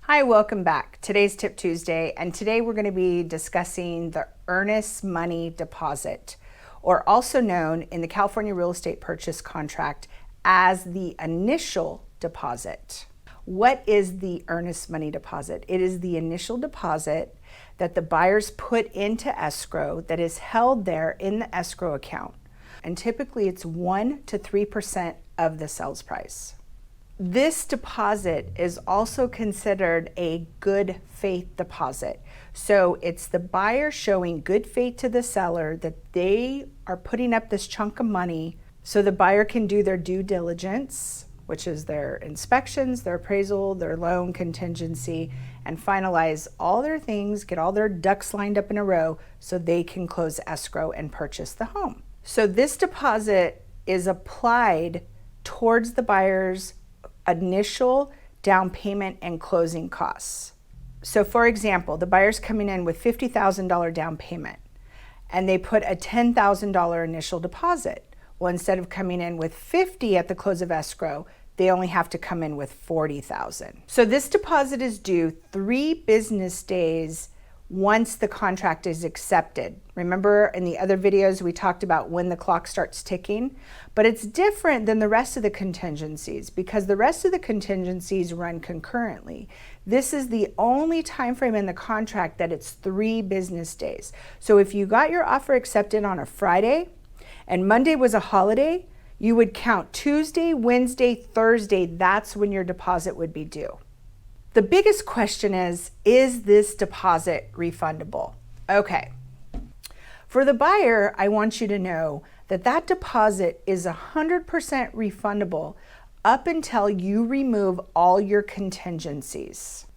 Hi, welcome back. Today's Tip Tuesday, and today we're going to be discussing the earnest money deposit, or also known in the California real estate purchase contract as the initial deposit. What is the earnest money deposit? It is the initial deposit that the buyers put into escrow that is held there in the escrow account, and typically it's 1 to 3% of the sales price. This deposit is also considered a good faith deposit. So it's the buyer showing good faith to the seller that they are putting up this chunk of money so the buyer can do their due diligence, which is their inspections, their appraisal, their loan contingency, and finalize all their things, get all their ducks lined up in a row so they can close escrow and purchase the home. So this deposit is applied towards the buyer's initial down payment and closing costs. So for example, the buyer's coming in with $50,000 down payment and they put a $10,000 initial deposit. Well, instead of coming in with $50,000 at the close of escrow, they only have to come in with $40,000. So this deposit is due 3 business days once the contract is accepted. Remember in the other videos we talked about when the clock starts ticking, but it's different than the rest of the contingencies because the rest of the contingencies run concurrently. This is the only time frame in the contract that it's 3 business days. So if you got your offer accepted on a Friday and Monday was a holiday, you would count Tuesday, Wednesday, Thursday. That's when your deposit would be due. The biggest question is this deposit refundable? Okay. For the buyer, I want you to know that that deposit is 100% refundable up until you remove all your contingencies.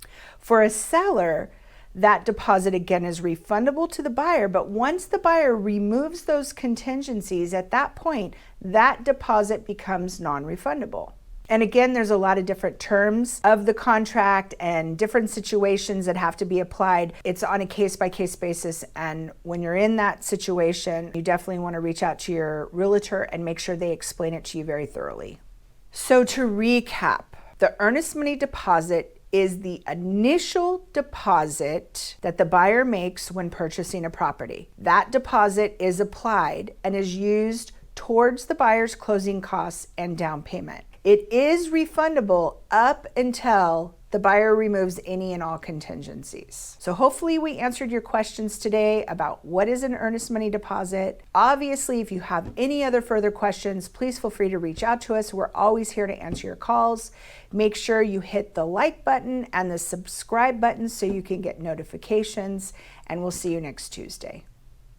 For a seller, that deposit again is refundable to the buyer, but once the buyer removes those contingencies, at that point, that deposit becomes non-refundable. And again, there's a lot of different terms of the contract and different situations that have to be applied. It's on a case-by-case basis, and when you're in that situation, you definitely want to reach out to your realtor and make sure they explain it to you very thoroughly. So to recap, the earnest money deposit is the initial deposit that the buyer makes when purchasing a property. That deposit is applied and is used towards the buyer's closing costs and down payment. It is refundable up until the buyer removes any and all contingencies. So hopefully we answered your questions today about what is an earnest money deposit. Obviously, if you have any other further questions, please feel free to reach out to us. We're always here to answer your calls. Make sure you hit the like button and the subscribe button so you can get notifications, and we'll see you next Tuesday.